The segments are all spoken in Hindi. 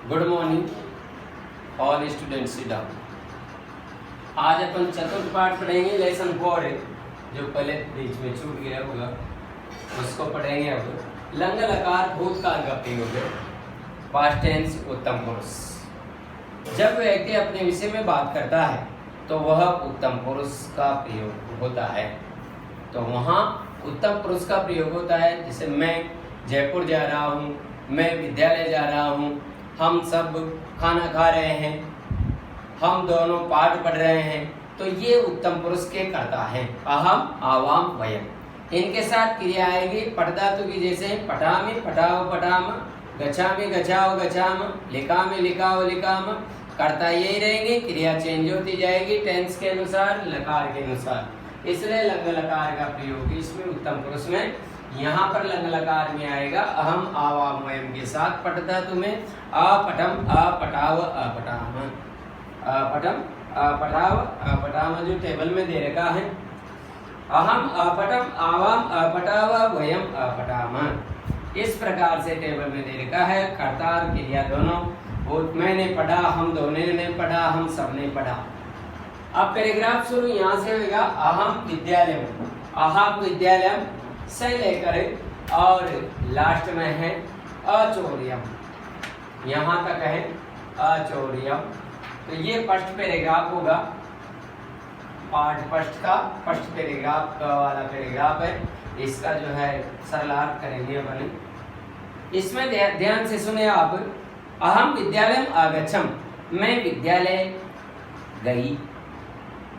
Good morning all students, sit down. आज अपन चतुर्थ पाठ पढ़ेंगे। लेसन 4 है जो पहले बीच में छूट गया होगा, उसको पढ़ेंगे। अब लंग लकार भूतकाल का प्रयोग है, पास्ट टेंस उत्तम पुरुष। जब व्यक्ति अपने विषय में बात करता है तो वह उत्तम पुरुष का प्रयोग होता है। तो वहाँ उत्तम पुरुष का प्रयोग होता है। जैसे मैं जयपुर जा रहा हूँ, मैं विद्यालय जा रहा हूँ, हम सब खाना खा रहे हैं, हम दोनों पाठ पढ़ रहे हैं। तो ये उत्तम पुरुष के कर्ता हैं। अहम, आवाम, वयम। इनके साथ क्रिया आएगी पठधातु की, जैसे पठामि, पठाओ, पठाम, गच्छामि, गच्छाओ, गच्छाम, लिखामि, लिखाओ, लिखाम। कर्ता यही रहेंगे, क्रिया चेंज होती जाएगी टेंस के अनुसार, लकार के अनुसार। इसलिए लंग लकार का प्रयोग इसमें उत्तम पुरुष में। यहाँ पर लंग लकार में आएगा अहम, आवाम, वयम के साथ पठधातु में अपठम, अपठाव, अपठाम, अपठम, अपठाव, अपठाम जो टेबल में दे रखा है। अहम, अपठम, आवाम, अपठाव, वयम, अपठाम। इस प्रकार से टेबल में दे रखा है। कर्ता और क्रिया दोनों। वो मैंने पढ़ा, हम दोनों ने पढ़ा, हम सब ने पढ़ा। अब पैराग्राफ शुरू यहाँ से होगा। अहम विद्यालय, अहम विद्यालय से लेकर और लास्ट में है अचौर्यम, यहाँ तक है अचौर्यम। तो ये फर्स्ट पैराग्राफ होगा, पार्ट फर्स्ट का फर्स्ट पैराग्राफ का वाला पैराग्राफ है। इसका जो है सरलार्थ करेंगे अपन। इसमें ध्यान से सुने आप। अहम विद्यालयम आगच्छम, मैं विद्यालय गई।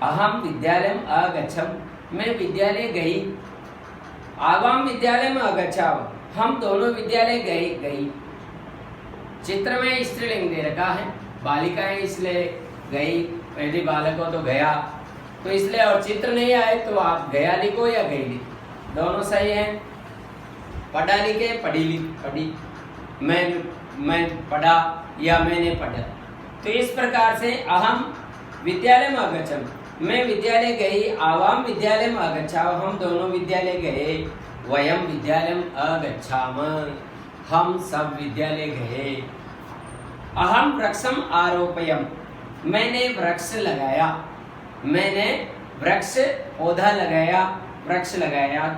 अहम विद्यालयम आगच्छम, मैं विद्यालय गई। आवाम विद्यालय में आगच्छाव, हम दोनों विद्यालय गए गई। चित्र में स्त्रीलिंग दे रखा है, बालिकाएं इसलिए गई, पहली बालकों तो गया, तो इसलिए। और चित्र नहीं आए तो आप गया लिखो या गई लिखो, दोनों सही है। पढ़ा लिखे, पढ़ी पढ़ी, मैं पढ़ा या मैंने पढ़ा। तो इस प्रकार से अहम विद्यालय में आगच्छम, मैं विद्यालय गई। आवाम विद्यालय में आगच्छाव, हम दोनों विद्यालय गए। वयम विद्यालयम आगच्छाम, हम सब विद्यालय गए। अहम वृक्षम आरोपयम, मैंने वृक्ष लगाया। मैंने वृक्ष पौधा लगाया, वृक्ष लगाया।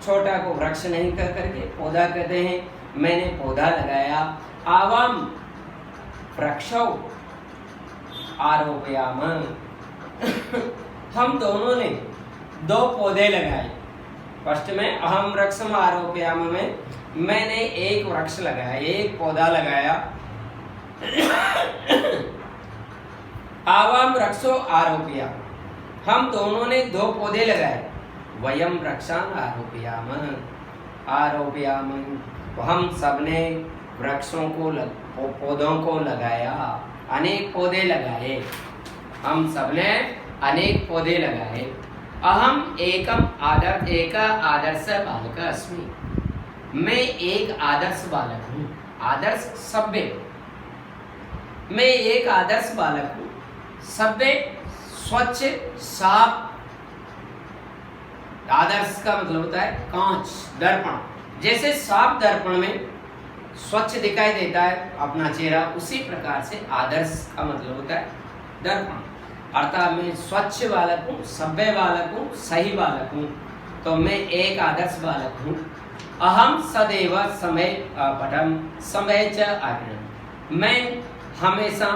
छोटा को वृक्ष नहीं कह करके पौधा कहते हैं। मैंने पौधा लगाया। आवाम वृक्षौ आरोपयाम, हम दोनों ने 2 पौधे लगाए। फर्स्ट में अहम वृक्षम आरोपयाम में मैंने एक वृक्ष लगाया, एक पौधा लगाया। आवाम वृक्षो आरोपयाम, हम दोनों ने 2 पौधे लगाए। वयम वृक्षान आरोपयाम, आरोपयाम, हम सबने वृक्षों को पौधों को लगाया, अनेक पौधे लगाए। हम सबने अनेक पौधे लगाए। अहम एकम आदर्श बालक अस्मि, मैं एक आदर्श बालक हूँ। आदर्श सभ्य, मैं एक आदर्श बालक हूँ। सभ्य, स्वच्छ, साफ। आदर्श का मतलब होता है कांच, दर्पण। जैसे साफ दर्पण में स्वच्छ दिखाई देता है अपना चेहरा, उसी प्रकार से आदर्श का मतलब होता है दर्पण। अर्थात मैं स्वच्छ बालक हूँ, सभ्य बालक हूँ, सही बालक हूँ। तो मैं एक आदर्श बालक हूँ। अहम सदैव समय पठम, समय च आग्रहम, मैं हमेशा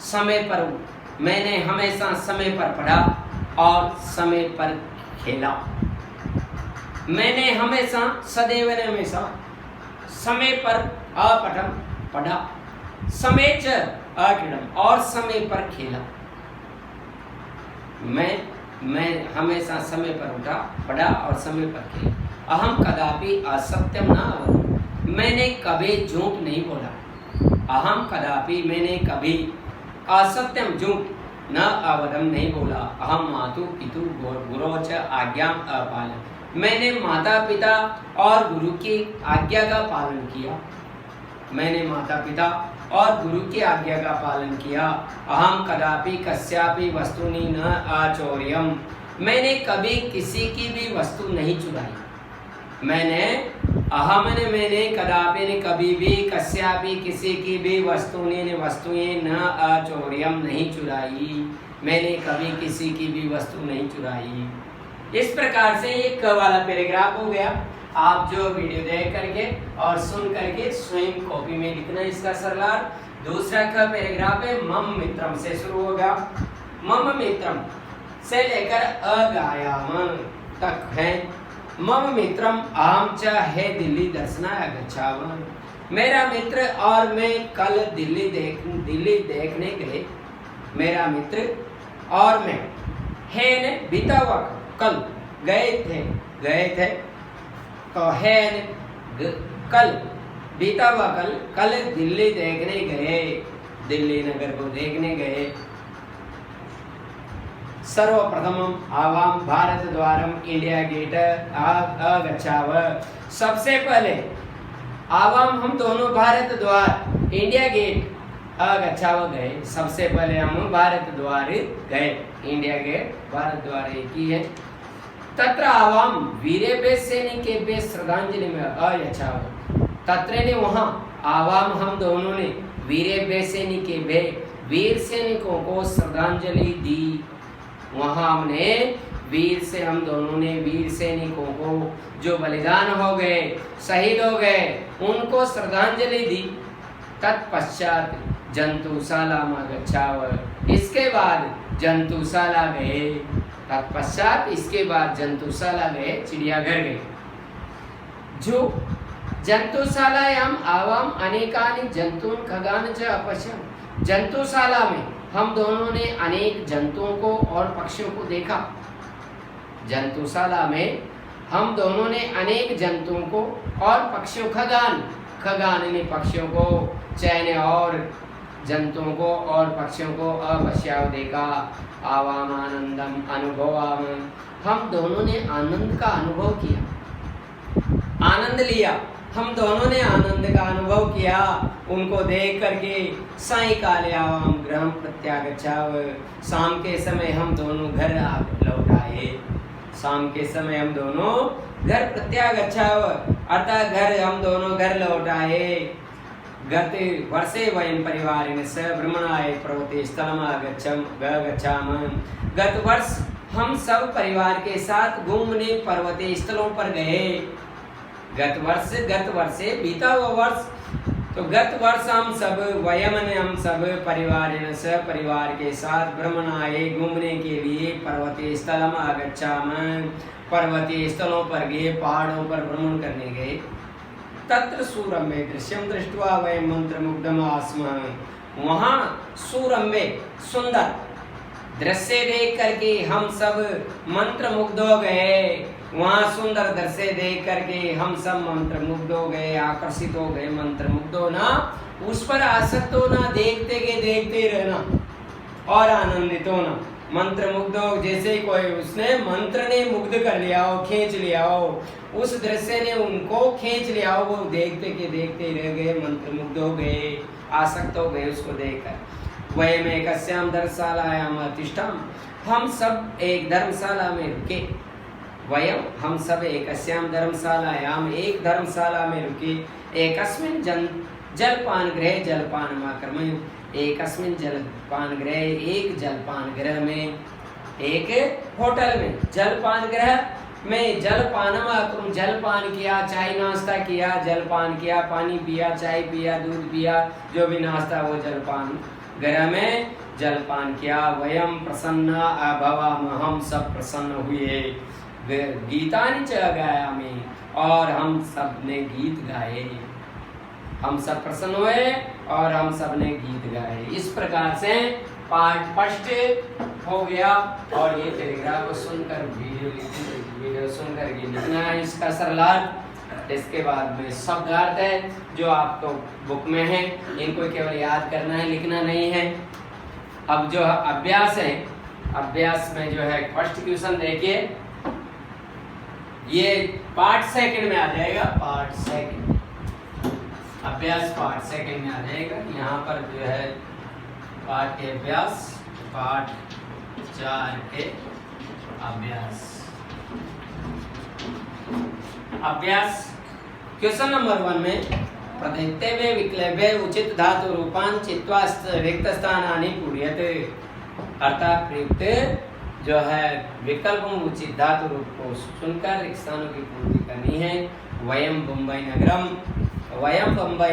समय पर हूँ। मैंने हमेशा समय पर पढ़ा और समय पर खेला। मैंने हमेशा, सदैव ने हमेशा, समय पर अपठम पढ़ा, समय च अक्रीडम और समय पर खेला। मैं हमेशा समय पर उठा, पढ़ा और समय पर खेला। अहम कदापि असत्यम न अवदम्, मैंने कभी झूठ नहीं बोला। अहम कदापि, मैंने कभी असत्यम झूठ न अवदम् नहीं बोला। अहम मातु पितु गुरो च आज्ञाम अपालम, मैंने माता पिता और गुरु की आज्ञा का पालन किया। मैंने माता पिता और गुरु की आज्ञा का पालन किया। अहम कदापि कस्यापि वस्तुनि न अचौर्यम, मैंने कभी किसी की भी वस्तु नहीं चुराई। मैंने अहम ने मैंने कदापि ने कभी भी कस्यापि किसी की भी वस्तुएं न अचौर्यम नहीं चुराई। मैंने कभी किसी की भी वस्तु नहीं चुराई। इस प्रकार से ये क वाला पैराग्राफ हो गया। आप जो वीडियो देख करके और सुन करके स्वयं कॉपी में लिखना इसका सरलार्थ। दूसरा का पैराग्राफ है मम मित्रम से शुरू होगा। मम मित्रम से लेकर अगायाम तक है। मम मित्रम अहम च है दिल्ली दर्शनाय गच्छामि। मेरा मित्र और मैं कल दिल्ली देखने गए। मेरा मित्र और मैं है ने बीता हुआ कल गए थे तो है ने कल बीता हुआ कल दिल्ली देखने गए, दिल्ली नगर को देखने गए। सर्वप्रथमम आवाम भारत द्वारम इंडिया गेट अगच्छाव। सबसे पहले आवाम हम दोनों भारत द्वार इंडिया गेट अगच्छाव गए। सबसे पहले हम भारत द्वार गए। इंडिया गेट भारत द्वार एक ही है। तत्र आवाम वीरेभ्य सैनिकेभ्य श्रद्धांजलि में अयच्छाव। तत्र ने वहाँ आवाम हम दोनों ने वीरेभ्य सैनिकेभ्य वीर सैनिकों को श्रद्धांजलि दी। वहाँ हमने हम दोनों ने वीर सैनिकों को जो बलिदान हो गए, शहीद हो गए, उनको श्रद्धांजलि दी। तत्पश्चात जंतुशाला में गच्छाव। इसके बाद जंतुशाला गए। तत्पश्चात इसके बाद जंतुशाला गए, चिड़ियाघर गए। जो जंतुशालायाम आवाम अनेकानि जंतून खगान च अपश्यम। जंतुशाला में हम दोनों ने अनेक जंतुओं को और पक्षियों को देखा। जंतुशाला में हम दोनों ने अनेक जंतुओं को और पक्षियों खगान ने पक्षियों को, चैन और जंतुओं को और पक्षियों को अवश्याव देखा। आवाम आनंदम अनुभवाम। हम दोनों ने आनंद का अनुभव किया, आनंद लिया। हम दोनों ने आनंद का अनुभव किया उनको देख करके। सायंकाले आवाम गृहं प्रत्यागच्छाव। शाम के समय हम दोनों घर लौट आए। शाम के समय हम दोनों घर प्रत्यागच्छाव अर्थात घर हम दोनों घर लौट आए। गते वर्षे वयं परिवारेण सह भ्रमणाय पर्वते स्थलमागच्छाम। गत वर्ष हम सब परिवार के साथ घूमने पर्वतीय स्थलों पर गए। गत वर्षे बीता हुआ वर्ष। तो गत वर्ष हम सब परिवारेण सह परिवार के साथ भ्रमणाय घूमने के लिए पर्वतीय स्थलम आगच्छाम। पर्वतीय स्थलों पर गए, पहाड़ों पर भ्रमण करने गए। तत्र सूरम्य दृश्यम दृष्ट्वा वयं मंत्रमुग्धम आस्म। वहाँ सूरम्य सुंदर दृश्य देख करके हम सब मंत्रमुग्ध हो गए। वहाँ सुंदर दृश्य देख करके हम सब मंत्रमुग्ध हो गए, आकर्षित हो गए। मंत्रमुग्ध होना, उस पर आसक्त होना, देखते रहना और आनंदित होना। मंत्रमुग्ध हो जैसे कोई उसने मंत्र ने मुग्ध कर लिया हो, खींच लिया हो, उस दृश्य ने उनको खींच लिया हो। वो देखते रह गए, मंत्रमुग्ध हो गए, आसक्त हो गए उसको देखकर। वयम एकस्याम धर्मशालायाम अतिष्ठम। हम सब एक धर्मशाला में रुके। हम सब एकस्याम धर्मशालायाम एक धर्मशाला में रुके। एकस्मिन् जलपान गृहे जलपानमाकर्मय। एकस्मिन् जलपान गृह एक जलपान गृह में, एक होटल में जलपान गृह में जलपान किया, चाय नाश्ता किया, जलपान किया, पानी पिया, चाय पिया, दूध पिया, जो भी नाश्ता वो जलपान गृह में जलपान किया। वयम प्रसन्न अभवाम। हम सब प्रसन्न हुए। गीतानि च गायामि। और हम सब ने गीत गाए। हम सब प्रसन्न हुए और हम सब ने गीत गाए। इस प्रकार से पार्ट फर्स्ट हो गया। और ये पैराग्राफ को सुनकर वीडियो सुनकर के लिखना है इसका सरलार्थ। इसके बाद में शब्दार्थ है जो आपको बुक में है, इनको केवल याद करना है, लिखना नहीं है। अब जो अभ्यास है, अभ्यास में जो है फर्स्ट क्वेश्चन देखिए, ये पार्ट सेकंड में आ जाएगा। पार्ट सेकंड अभ्यास पार्ट सेकंड में आ जाएगा। यहाँ पर जो है पार्ट के अभ्यास, पार्ट 4 के अभ्यास। अभ्यास क्वेश्चन नंबर 1 में प्रत्येक विक्लव्य उचित धातु रूपान चित्वा रिक्त स्थानानि पूर्यते, अर्थात प्रयुक्त जो है विकल्प उचित धातु रूप को चुनकर रिक्त स्थानों की पूर्ति करनी है। वयम बम्बई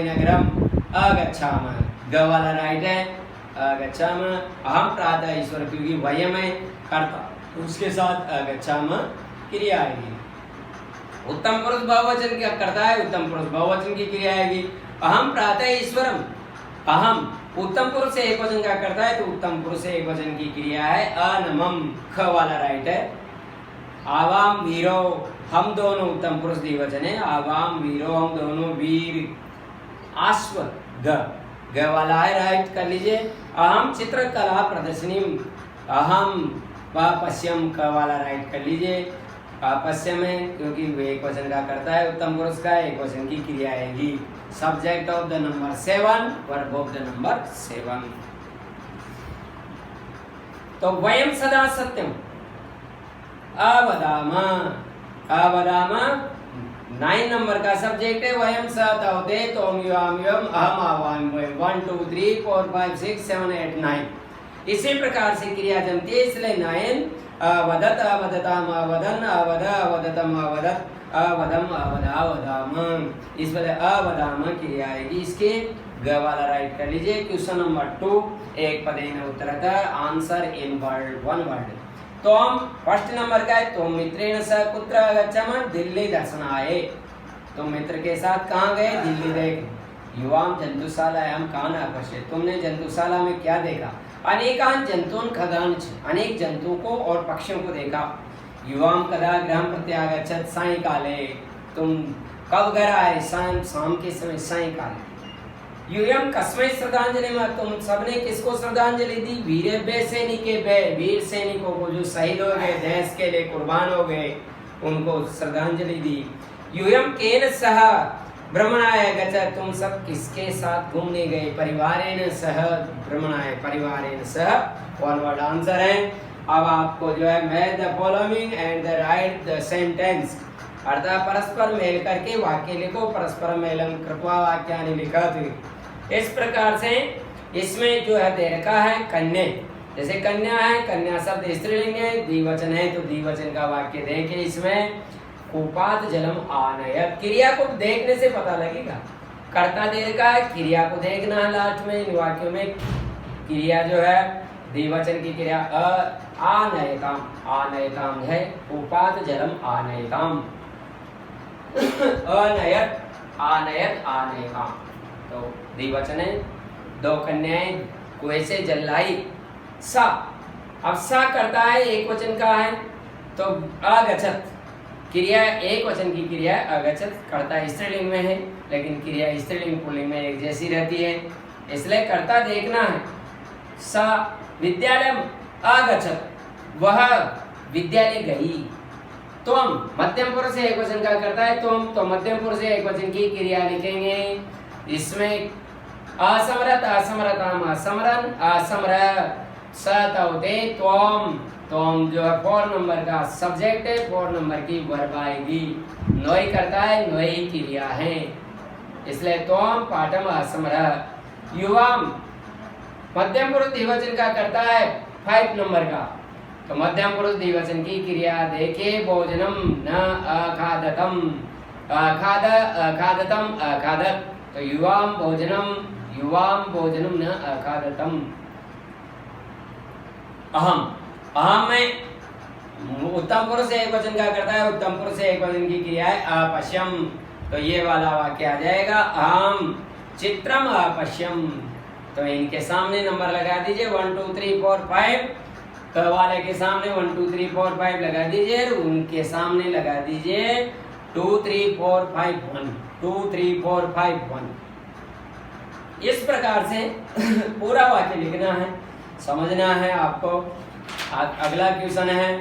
नगरम अगच्छामः, ग वाला राइट है, अगच्छामः। अहम प्रातः ईश्वर, क्योंकि वयम है कर्ता, उसके साथ अगच्छामः क्रिया आएगी। उत्तम पुरुष बहुवचन क्या करता है, उत्तम पुरुष बहुवचन की क्रिया आएगी। अहम प्रातः ईश्वरम, अहम उत्तम पुरुष से एक वचन का करता है तो उत्तम पुरुष से एक वचन की क्रिया है अनमम, ख वाला राइट है। आवाम वीरो, हम दोनों उत्तम पुरुष द्विवचन है। आवाम वीरो, हम दोनों वीर। अश्व, ग वाला है राइट कर लीजिए। अहम चित्रकला प्रदर्शनी, अहम पश्यम, क वाला राइट कर लीजिए। पश्चिम है क्योंकि वो एक वचन का करता है, उत्तम पुरुष का एक वचन की क्रिया आएगी। Subject of the number 7, verb of the number 7। तो वयम सदा सत्यम अवदामा, अवदामा 9 नंबर का सब्जेक्ट है। वयम सतौते तोम युवाम युवम अहम आवाम, 1 2 3 4 5 6 7 8 9 इसी प्रकार से क्रिया जमती है, इसलिए 9 अवदत अवदताम अवदन अवद अवदतम अवदत अवदम अवदा अवदाम, इस वजह अवदाम क्रिया आएगी। इसके ग वाला राइट कर लीजिए। क्वेश्चन नंबर 2, एक पदेन उत्तरतः आंसर इन वर्ड, 1 वर्ड। तो हम फर्स्ट नंबर का है, तुम मित्रेण सह कुत्र गच्छामः, दिल्ली दर्शनाय। तुम मित्र के साथ कहाँ गए, दिल्ली देख। युवाम जंतुशालायां कान अपश्यत्, तुमने जंतुशाला में क्या देखा। अनेकान जंतून खगान, अनेक जंतुओं को और पक्षियों को देखा। युवाम कदा गृहं प्रत्यागच्छत्, सायंकाले, तुम कब घर आए, शाम के समय, सायंकाले। यूयम कस्मै श्रद्धांजलि, तुम सबने किसको श्रद्धांजलि दी, वीरेभ्य सैनिकेभ्य, वीर सैनिकों को जो शहीद हो गए, देश के लिए कुर्बान हो गए, उनको श्रद्धांजलि दी। यूयम केन सह भ्रमणाय गच्छत्, तुम सब किसके साथ घूमने गए, परिवारेण सह भ्रमणाय, परिवारेण सह, 1 वर्ड आंसर है। अब आपको जो है match the following and the right the sentence, अर्थात परस्पर मेल करके वाक्य लिखो। परस्पर मेलम कृत्वा वाक्यानि लिखत। इस प्रकार से इसमें जो है दे रखा है कन्या, जैसे कन्या है, कन्या शब्द स्त्रीलिंग है, द्विवचन है तो द्विवचन का वाक्य देखे। इसमें कूपात जलम आनयत, क्रिया को देखने से पता लगेगा, कर्ता दे रखा है, क्रिया को देखना है। लास्ट में इन वाक्यों में क्रिया जो है द्विवचन की क्रिया आनयताम, आनयताम है, कूपात जलम आनयताम, अनयत आनयत आनयताम, तो द्विवचन है। 2 कन्याएं कुएं से जल लाई। सा, अब सा करता है एक वचन का है तो अगच्छत, क्रिया एक वचन की क्रिया अगच्छत, कर्ता स्त्रीलिंग में है लेकिन क्रिया स्त्रीलिंग पुल्लिंग में एक जैसी रहती है, इसलिए कर्ता देखना है। सा विद्यालय अगच्छत, वह विद्यालय गई। तुम मध्यम पुरुष से एक वचन का करता है तुम, तो मध्यम पुरुष से एक वचन की क्रिया लिखेंगे। इसमें असमरत असमरताम असमरन असमर सतौते त्वम, तुम जो है 4 नंबर का सब्जेक्ट है, 4 नंबर की वर्ब आएगी। नोई करता है, नोई क्रिया है, इसलिए तुम पाठम असमर। युवाम मध्यम पुरुष द्विवचन का करता है 5 नंबर का, तो मध्यम पुरुष द्विवचन की क्रिया देखिए। भोजनम न अखादतम, अखाद अखादतम अखादत, तो युवाम भोजनम न अखादतम। अहम, अहम में उत्तम पुरुष से एक वचन का करता है, उत्तम पुरुष से एक वचन की क्रिया है अपश्यम, तो ये वाला वाक्य आ जाएगा। अहम चित्रम अपश्यम, तो इनके सामने नंबर लगा दीजिए 1 2 3 4 5, तो वाले के सामने 1 2 3 4 5 लगा दीजिए, उनके सामने लगा दीजिए 2 3 4 5 1, 2 3 4 5 1। इस प्रकार से पूरा वाक्य लिखना है, समझना है आपको। अगला क्वेश्चन है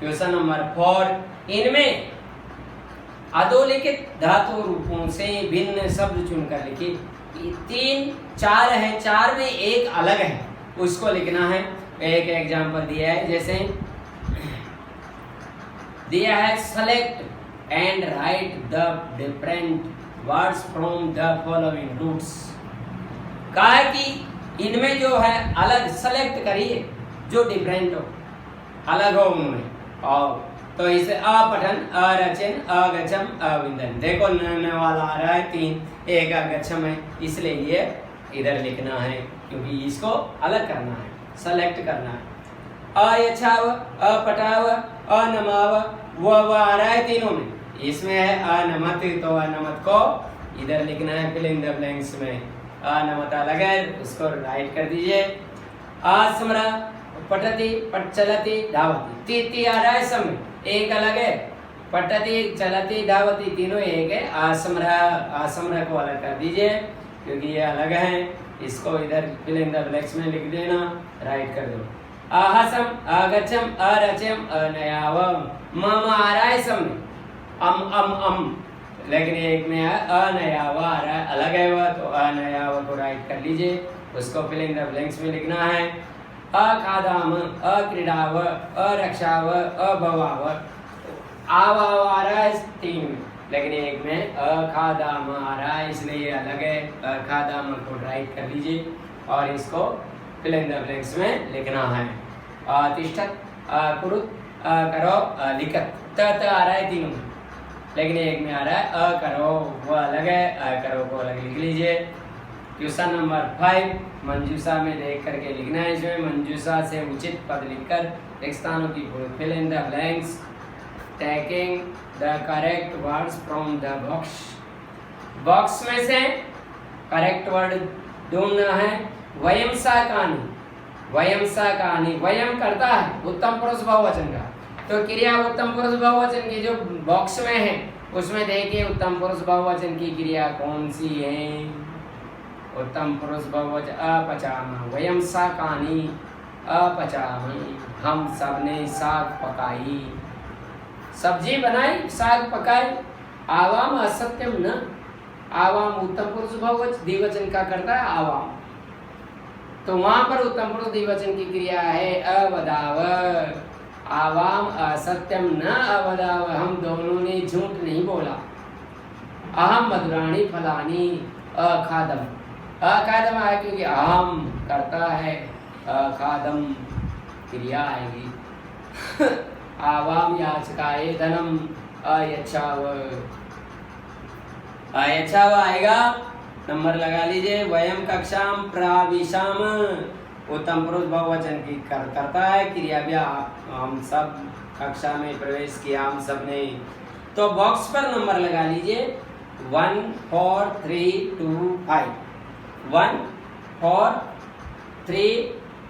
क्वेश्चन नंबर 4। इनमें अधोलिखित धातु रूपों से भिन्न शब्द चुनकर लिखिए। 3 4 है, 4 में एक अलग है, उसको लिखना है। एक एग्जांपल दिया है, जैसे दिया है select and write the different words from the following roots. कहा है कि इनमें जो है अलग सेलेक्ट करिए जो डिफरेंट हो, अलग हो उनमें। और तो इसे अपठन, अरचन, अगच्छम, अविंदन। देखो न वाला आ रहा है 3, एक अगच्छम है, इसलिए ये इधर लिखना है क्योंकि इसको अलग करना है, सेलेक्ट करना है। अयच्छाव, अपठाव, अनमाव, वो आ रहा है तीनों में, इसमें है अनमत, तो अनमत को इधर लिखना है फिल इन द ब्लैंक्स में। अनमत अलग है, उसको राइट कर दीजिए। आसमरा, पठति, चलति, धावति, ती आ रहा है सब में, एक अलग है। पठति, चलति, धावति तीनों एक है। आसमरा को अलग कर दीजिए क्योंकि ये अलग है, इसको इधर फिल इन द ब्लैंक्स में लिख देना, राइट कर दो। आहसम, अगच्छम, अरचम, अनयावम, मम आ रहा है सब में, अम, लेकिन एक में अनयाव आ रहा है, अलग है वह, तो अनयाव को राइट कर लीजिए, उसको फिल इन द ब्लैंक्स में लिखना है। अखादाम, अक्रीडाव, अरक्षाव, अभवाव, आव आ रहा है 3 में, लेकिन एक में अखादाम आ रहा है, इसलिए अलग है। अखादाम को राइट कर लीजिए और इसको फिल इन द ब्लैंक्स में लिखना है। तिष्ठत, कुरुत, करो, लिखत, त आ रहा है तीनों में, लेकिन एक में आ रहा है अकरो, वो अलग है, अकरो को अलग लिख लीजिए। क्वेश्चन नंबर 5, मंजूषा में देख करके लिखना है। इसमें मंजूषा से उचित पद लिखकर रिक्त स्थानों की fill in the blanks taking the correct words from the box. Box में से करेक्ट वर्ड ढूंढना है। वयम सा कहानी, वयम सा कहानी, वयम करता है उत्तम पुरुष बहुवचन का, तो क्रिया उत्तम पुरुष बहुवचन की जो बॉक्स में है उसमें देखिए उत्तम पुरुष बहुवचन की क्रिया कौन सी है। उत्तम पुरुष बहुवचन अपचामा, वयम सा कहानी अपचामी, हम सबने साग पकाई, सब्जी बनाई, साग पकाई। आवाम असत्यम न, आवाम उत्तम पुरुष बहुवचन द्विवचन का करता है आवाम, तो वहां पर उत्तम पुरुष द्विवचन की क्रिया है अवदाव। आवाम असत्यम न अवदाव, हम दोनों ने झूठ नहीं बोला। अहम मधुराणी फलानी अखादम, अखादम आया क्योंकि अहम करता है, अखादम क्रिया आएगी। आवाम याचकाए धनम अयच्छाव, अयच्छाव आएगा, नंबर लगा लीजिए। वयम कक्षाम प्राविशाम, उत्तम पुरुष बहुवचन की करता है क्रिया भी, हम सब कक्षा में प्रवेश किया, हम सब ने। तो बॉक्स पर नंबर लगा लीजिए 1 4 3 2 5, 1 4 3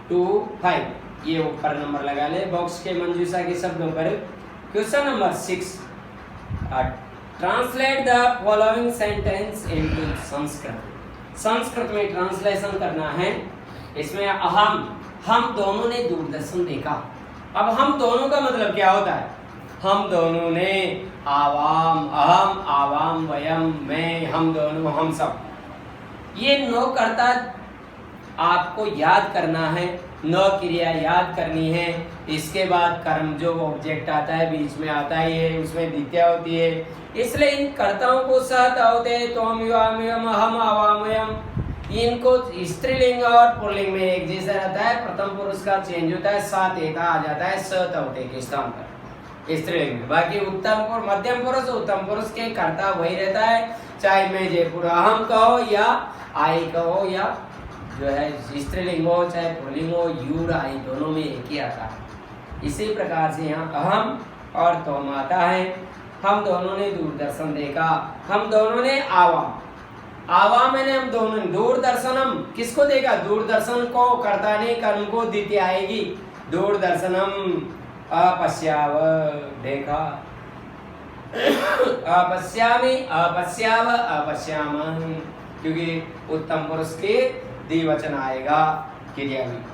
2 5, ये ऊपर नंबर लगा ले बॉक्स के मंजूषा के शब्दों पर। Question number 6, translate the following sentence into Sanskrit. Sanskrit में ट्रांसलेशन करना है। इसमें अहम, हम दोनों ने दूरदर्शन देखा। अब हम दोनों का मतलब क्या होता है? हम दोनों ने, आवाम, अहम, आवाम, वयम, मैं, हम दोनों, हम सब। ये नो करता आपको याद करना है, नो क्रिया याद करनी है। इसके बाद कर्म जो ऑब्जेक्ट आता है बीच में आता है, ये उसमें द्वितीया होती है, इसलिए इन कर्ताओं को सहत होते, तोम, युवाम, हम, आवामयम, इनको स्त्रीलिंग और पुल्लिंग में एक जैसा रहता है। प्रथम पुरुष का चेंज होता है, सात एता आ जाता है सत होते के स्थान पर स्त्रीलिंग में। बाकी उत्तम पुरुष, मध्यम पुरुष, उत्तम पुरुष के कर्ता वही रहता है, चाहे मैं जयपुर अहम कहो या आई कहो, या जो है स्त्रीलिंग हो चाहे पुल्लिंग हो, यूर आई दोनों में एक ही आता है। इसी प्रकार से यहाँ अहम और तोम आता है। हम दोनों ने दूरदर्शन देखा, हम दोनों ने आवाम, आवाम मैंने हम दोनों, दूरदर्शनम किसको देखा? दूरदर्शन को, कर्ता ने कर्म को द्वितीय आएगी। दूरदर्शनम अपश्याव, देखा, अपश्यामि, अपश्याव, अपश्याम, क्योंकि उत्तम पुरुष के द्विवचन आएगा क्रिया में।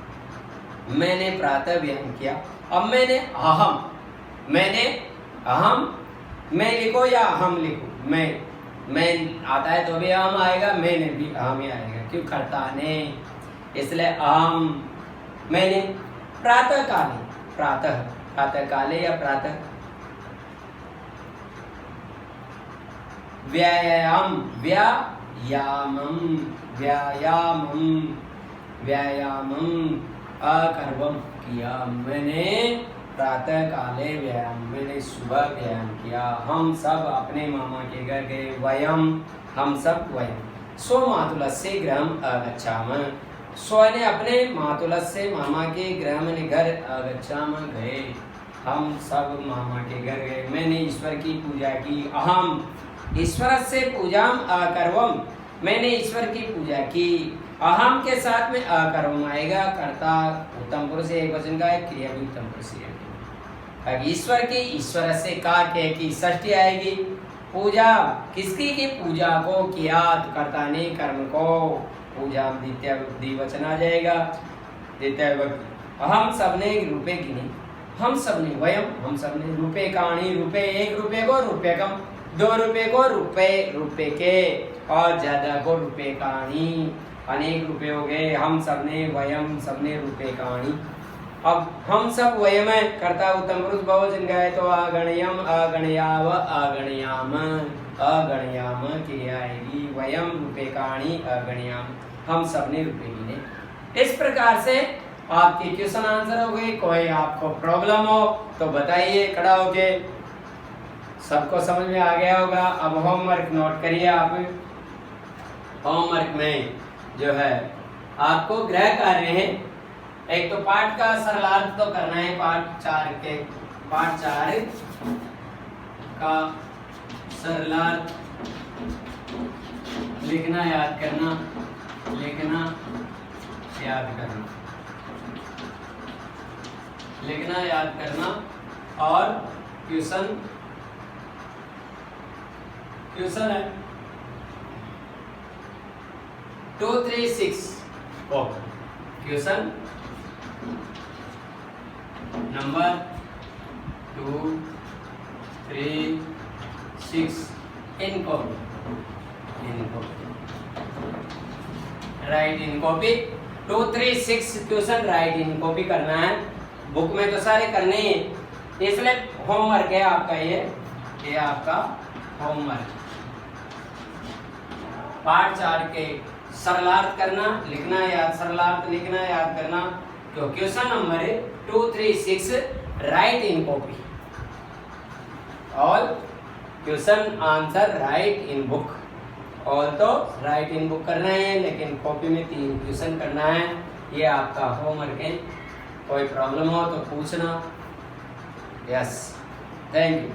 मैंने प्रातः व्यायाम किया। अब मैंने अहम, मैंने अहम, मैं लिखो या अहम लिखो, मैं आता है तो भी अहम आएगा, मैंने भी अहम ही आएगा, क्यों? कर्ता ने, इसलिए अहम। मैंने प्रातः काले, प्रातः, प्रातः काले या प्रातः, व्यायाम व्यायामम व्यायामम व्यायामम अकर्वम किया, मैंने प्रातः काले व्यायाम, मैंने सुबह व्यायाम किया। हम सब अपने मामा के घर गए, वयम हम सब वयम। सो मातुलस्य गृहम अगच्छाम, सो ने अपने मातुलस्य मामा के गृह में घर अगच्छाम गए, हम सब मामा के घर गए। मैंने ईश्वर की पूजा की, अहम ईश्वर से पूजाम अकर्वम, मैंने ईश्वर की पूजा की। अहम के साथ में अकर्वम आएगा, कर्ता उत्तम पुरुष एक वचन का है, क्रिया भी उत्तम पुरुष है। ईश्वर की, ईश्वर से का के की षष्ठी आएगी। पूजा किसकी की, पूजा को किया, कर्ता ने कर्म को, पूजा द्वितीय द्विवचन आ जाएगा, द्वितीय विभक्ति। हम सबने रुपए गिने, हम सबने वयम, हम सबने रुपए कहानी, रुपए एक रुपए को रुपए कम, 2 रुपए को रुपए रुपए के, और ज्यादा को रुपए कहानी, अनेक रुपए हो गए। हम सबने वयम, सबने रुपए कहानी। अब हम सब वयम है, कर्ता उत्तम पुरुष बहुवचन गए तो अगणयम अगणयाव अगणयाम, अगणयाम क्रिया आएगी, वयम रुपए कहानी अगणयाम, हम सबने रुपए गिने। इस प्रकार से आपके क्वेश्चन आंसर हो गए। कोई आपको प्रॉब्लम हो तो बताइए खड़ा होके, सबको समझ में आ गया होगा। अब होमवर्क नोट करिए आप। होमवर्क में जो है आपको गृह कार्य है, एक तो पाठ का सरलार्थ तो करना है, पाठ 4 का सरलार्थ लिखना याद करना, लिखना याद करना, लिखना याद करना। और क्वेश्चन है 236 क्वेश्चन नंबर 2, 3, 6 इन कॉपी, राइट इन कॉपी। 2, 3, 6 क्वेश्चन राइट इन कॉपी करना है। बुक में तो सारे करने ही, इसलिए होमवर्क है आपका, ये आपका होमवर्क। पाठ 4 के सरलार्थ करना, लिखना याद, सरलार्थ लिखना याद करना। तो question number 2, 3, 6 right in copy, all question answer right in book. All तो राइट इन बुक करना है, लेकिन कॉपी में 3 क्वेश्चन करना है। ये आपका होमवर्क है। कोई प्रॉब्लम हो तो पूछना। Yes, thank you.